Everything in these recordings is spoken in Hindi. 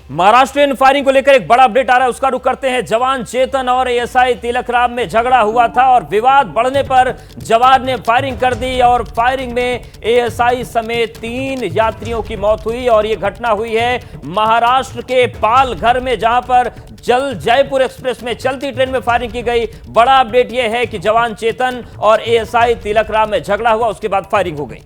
महाराष्ट्र में फायरिंग को लेकर एक बड़ा अपडेट आ रहा है, उसका रुख करते हैं। जवान चेतन और एएसआई तिलक राम में झगड़ा हुआ था और विवाद बढ़ने पर जवान ने फायरिंग कर दी और फायरिंग में एएसआई समेत 3 यात्रियों की मौत हुई। और यह घटना हुई है महाराष्ट्र के पालघर में, जहां पर जल जयपुर एक्सप्रेस में चलती ट्रेन में फायरिंग की गई। बड़ा अपडेट यह है कि जवान चेतन और एएसआई तिलक राम में झगड़ा हुआ, उसके बाद फायरिंग हो गई।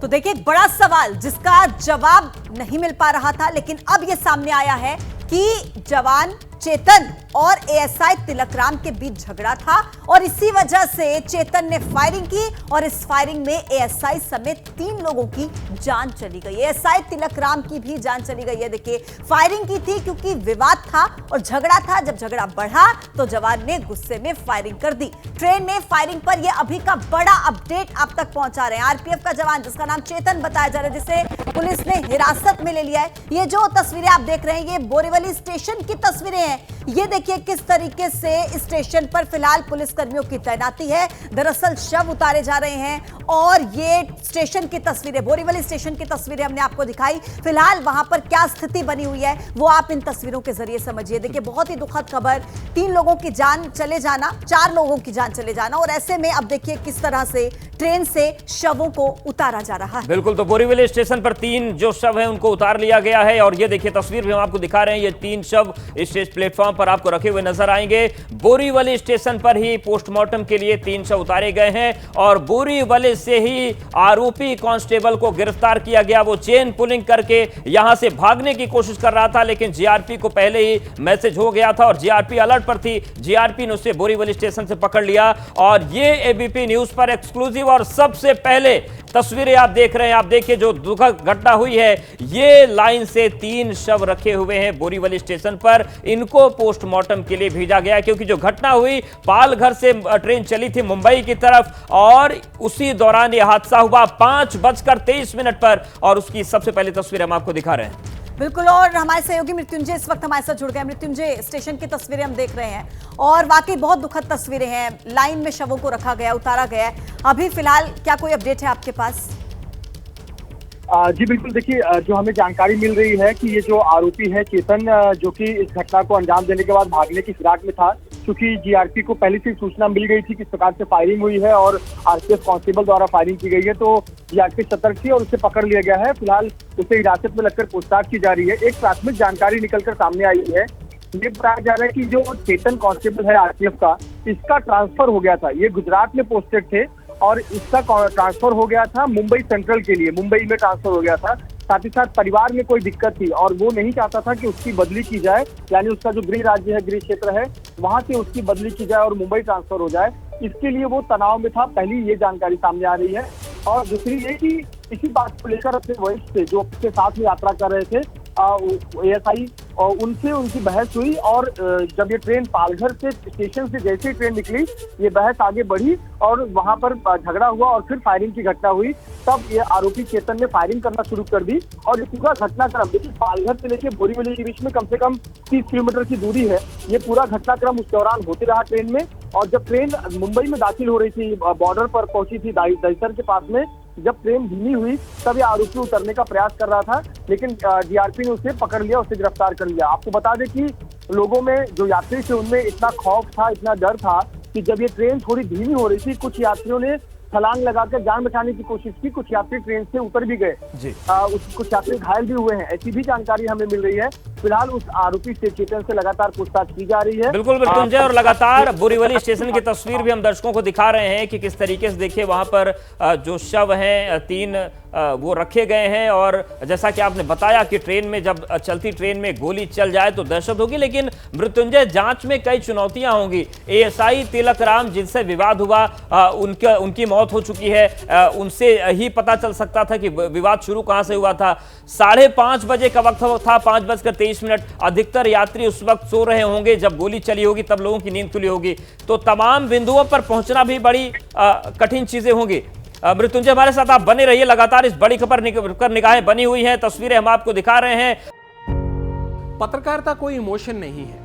तो देखिए, एक बड़ा सवाल जिसका जवाब नहीं मिल पा रहा था, लेकिन अब यह सामने आया है कि जवान चेतन और एएसआई तिलक राम के बीच झगड़ा था और इसी वजह से चेतन ने फायरिंग की और इस फायरिंग में एएसआई समेत 3 लोगों की जान चली गई। एएसआई तिलक राम की भी जान चली गई है। देखिए, फायरिंग की थी क्योंकि विवाद था और झगड़ा था। जब झगड़ा बढ़ा तो जवान ने गुस्से में फायरिंग कर दी। ट्रेन में फायरिंग पर यह अभी का बड़ा अपडेट आप तक पहुंचा रहे हैं। आरपीएफ का जवान जिसका नाम चेतन बताया जा रहा है, जिसे पुलिस ने हिरासत में ले लिया है। ये जो तस्वीरें आप देख रहे हैं, ये बोरीवली स्टेशन की तस्वीरें हैं। ये देखिए किस तरीके से स्टेशन पर फिलहाल पुलिस कर्मियों की तैनाती है। दरअसल शव उतारे जा रहे हैं और ये स्टेशन की तस्वीरें, बोरीवली स्टेशन की तस्वीरें हमने आपको दिखाई। फिलहाल वहां पर क्या स्थिति बनी हुई है वो आप इन तस्वीरों के जरिए समझिए। देखिए, बहुत ही दुखद खबर, 3 लोगों की जान चले जाना, 4 लोगों की जान चले जाना। और ऐसे में अब देखिए किस तरह से ट्रेन से शवों को उतारा जा रहा है। बिल्कुल, तो बोरीवली स्टेशन पर 3 जो शव हैं उनको उतार लिया गया है और ये देखिए तस्वीर भी हम आपको दिखा रहे हैं। ये 3 शव इस प्लेटफॉर्म पर आपको रखे हुए नजर आएंगे। बोरीवली स्टेशन पर ही पोस्टमार्टम के लिए 3 शव उतारे गए हैं और बोरीवली से ही आरोपी कांस्टेबल को गिरफ्तार किया गया। वो चेन पुलिंग करके यहां से भागने की कोशिश कर रहा था, लेकिन जीआरपी को पहले ही मैसेज हो गया था और जीआरपी अलर्ट पर थी। जीआरपी ने उसे बोरीवली स्टेशन से पकड़ लिया और ये एबीपी न्यूज पर एक्सक्लूसिव और सबसे पहले तस्वीरें आप देख रहे हैं। आप देखिए जो दुखद घटना हुई है, ये लाइन से 3 शव रखे हुए हैं बोरीवली स्टेशन पर। इनको पोस्टमार्टम के लिए भेजा गया क्योंकि जो घटना हुई, पालघर से ट्रेन चली थी मुंबई की तरफ और उसी दौरान यह हादसा हुआ 5:23 पर और उसकी सबसे पहले तस्वीर हम आपको दिखा रहे हैं। बिल्कुल, और हमारे सहयोगी मृत्युंजय इस वक्त हमारे साथ जुड़ गए। मृत्युंजय, स्टेशन की तस्वीरें हम देख रहे हैं और वाकई बहुत दुखद तस्वीरें हैं। लाइन में शवों को रखा गया, उतारा गया है। अभी फिलहाल क्या कोई अपडेट है आपके पास? जी बिल्कुल, देखिए जो हमें जानकारी मिल रही है कि ये जो आरोपी है चेतन, जो कि इस घटना को अंजाम देने के बाद भागने की फिराक में था, क्योंकि जीआरपी को पहले से सूचना मिल गई थी कि इस प्रकार से फायरिंग हुई है और आरपीएफ कांस्टेबल द्वारा फायरिंग की गई है, तो जीआरपी सतर्क थी और उसे पकड़ लिया गया है। फिलहाल उसे हिरासत में लगकर पूछताछ की जा रही है। एक प्राथमिक जानकारी निकलकर सामने आई है, ये बताया जा रहा है कि जो चेतन कांस्टेबल है आरपीएफ का, इसका ट्रांसफर हो गया था। ये गुजरात में पोस्टेड थे और इसका ट्रांसफर हो गया था मुंबई सेंट्रल के लिए, मुंबई में ट्रांसफर हो गया था। साथ ही साथ परिवार में कोई दिक्कत थी और वो नहीं चाहता था कि उसकी बदली की जाए, यानी उसका जो गृह राज्य है, गृह क्षेत्र है, वहां से उसकी बदली की जाए और मुंबई ट्रांसफर हो जाए। इसके लिए वो तनाव में था। पहली ये जानकारी सामने आ रही है और दूसरी ये कि इसी बात को लेकर अपने वरिष्ठ से, जो उसके साथ में यात्रा कर रहे थे एएसआई, और उनसे उनकी बहस हुई और जब ये ट्रेन पालघर से स्टेशन से जैसे ही ट्रेन निकली, ये बहस आगे बढ़ी और वहां पर झगड़ा हुआ और फिर फायरिंग की घटना हुई। तब ये आरोपी चेतन ने फायरिंग करना शुरू कर दी और ये पूरा घटनाक्रम, देखिए पालघर से लेकर बोरीवली के बीच में कम से कम 30 किलोमीटर की दूरी है। ये पूरा घटनाक्रम उस दौरान होते रहा ट्रेन में। और जब ट्रेन मुंबई में दाखिल हो रही थी, बॉर्डर पर पहुंची थी दहिसर के पास में, जब ट्रेन धीमी हुई तब ये आरोपी उतरने का प्रयास कर रहा था, लेकिन जीआरपी ने उसे पकड़ लिया, उसे गिरफ्तार कर लिया। आपको बता दें कि लोगों में, जो यात्री थे, उनमें इतना खौफ था, इतना डर था कि जब ये ट्रेन थोड़ी धीमी हो रही थी, कुछ यात्रियों ने छलांग लगाकर जान बचाने की कोशिश की। कुछ यात्री ट्रेन से उतर भी गए, कुछ यात्री घायल भी हुए हैं, ऐसी भी जानकारी हमें मिल रही है। फिलहाल उस आरोपी से, चेतन से, लगातार पूछताछ की जा रही है। बिल्कुल मृत्युंजय, और लगातार बोरीवली स्टेशन की तस्वीर भी हम दर्शकों को दिखा रहे हैं कि किस तरीके से देखिए वहां पर जो शव हैं 3 वो रखे गए हैं। और जैसा कि आपने बताया कि ट्रेन में, जब चलती ट्रेन में गोली चल जाए तो दहशत होगी, लेकिन मृत्युंजय जांच में कई चुनौतियां होंगी। एएसआई तिलक राम जिनसे विवाद हुआ, उनकी मौत हो चुकी है, उनसे ही पता चल सकता था कि विवाद शुरू कहां से हुआ था। 5:30 बजे का वक्त था, 5:23। अधिकतर यात्री उस वक्त सो रहे होंगे, जब गोली चली होगी तब लोगों की नींद खुली होगी, तो तमाम बिंदुओं पर पहुंचना भी बड़ी कठिन चीजें होंगी। मृत्युंजय, हमारे साथ आप बने रहिए, लगातार इस बड़ी खबर पर निगाहें बनी हुई हैं, तस्वीरें हम आपको दिखा रहे हैं। पत्रकारिता कोई इमोशन नहीं है,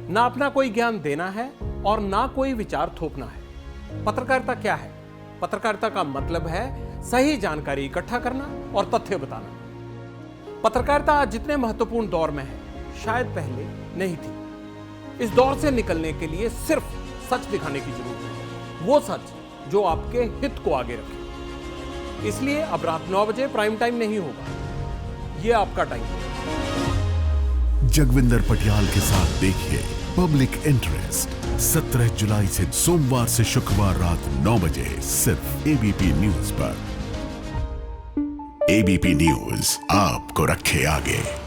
ना अपना कोई ज्ञान देना है और ना कोई विचार थोपना है। पत्रकारिता क्या है? पत्रकारिता का मतलब है सही जानकारी इकट्ठा करना और तथ्य बताना। पत्रकारिता आज जितने महत्वपूर्ण दौर में है, शायद पहले नहीं थी। इस दौर से निकलने के लिए सिर्फ सच दिखाने की जरूरत है, वो सच जो आपके हित को आगे रखे। इसलिए अब रात 9 बजे प्राइम टाइम नहीं होगा, ये आपका टाइम है। जगविंदर पटियाल के साथ देखिए पब्लिक इंटरेस्ट 17 जुलाई से सोमवार से शुक्रवार रात 9 बजे सिर्फ एबीपी न्यूज पर। एबीपी न्यूज आपको रखे आगे।